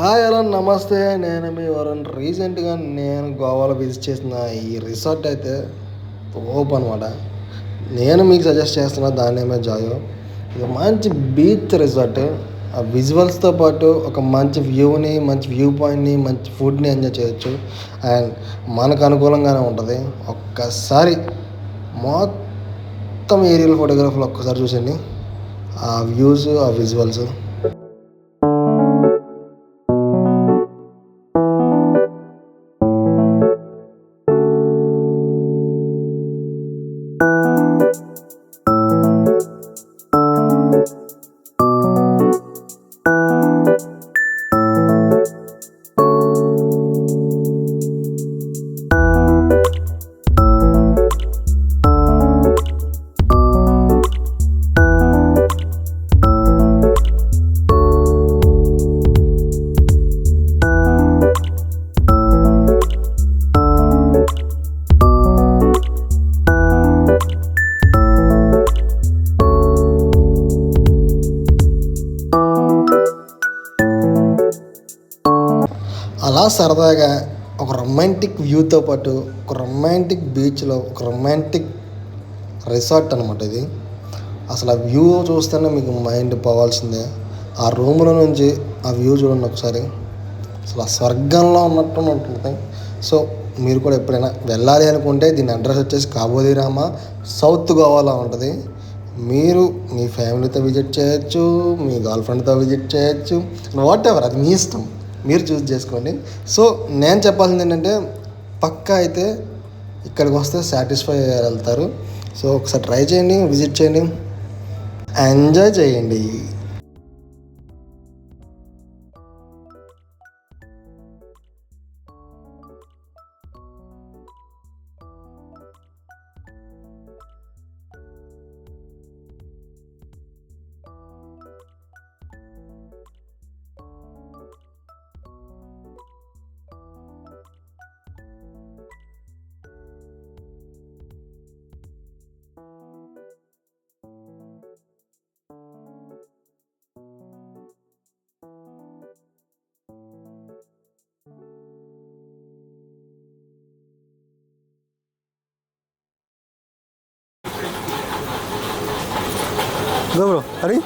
Hi hello నమస్తే, నేను మీ వరుణ్. రీసెంట్గా నేను గోవాలో విజిట్ చేసిన ఈ రిసార్ట్ అయితే ఓప్ అనమాట. నేను మీకు సజెస్ట్ చేస్తున్న దాన్నేమే జాయో. ఇది మంచి బీచ్ రిసార్ట్. ఆ విజువల్స్తో పాటు ఒక మంచి వ్యూని, మంచి వ్యూ పాయింట్ని, మంచి ఫుడ్ని ఎంజాయ్ చేయొచ్చు. అండ్ మనకు అనుకూలంగానే ఉంటుంది. ఒక్కసారి మొత్తం ఏరియల్ ఫోటోగ్రఫీలు ఒక్కసారి చూసండి, ఆ వ్యూస్, ఆ విజువల్స్. అలా సరదాగా ఒక రొమాంటిక్ వ్యూతో పాటు ఒక రొమాంటిక్ బీచ్లో ఒక రొమాంటిక్ రిసార్ట్ అనమాట ఇది. అసలు ఆ వ్యూ చూస్తేనే మీకు మైండ్ పోవాల్సిందే. ఆ రూమ్లో నుంచి ఆ వ్యూ చూడండి ఒకసారి, అసలు ఆ స్వర్గంలో ఉన్నట్టు ఉంటుంది. సో మీరు కూడా ఎప్పుడైనా వెళ్ళాలి అనుకుంటే దీని అడ్రస్ వచ్చేసి కాబోదిరామ, సౌత్ గోవాలో ఉంటుంది. మీరు మీ ఫ్యామిలీతో విజిట్ చేయొచ్చు, మీ గర్ల్ ఫ్రెండ్తో విజిట్ చేయొచ్చు, వాట్ ఎవర్, అది మీ ఇష్టం, మీరు చూస్ చేసుకోండి. సో నేను చెప్పాల్సింది ఏంటంటే, పక్కా అయితే ఇక్కడికి వస్తే సాటిస్ఫై వెళ్తారు. సో ఒకసారి ట్రై చేయండి, విజిట్ చేయండి, ఎంజాయ్ చేయండి. Dobro, Ari?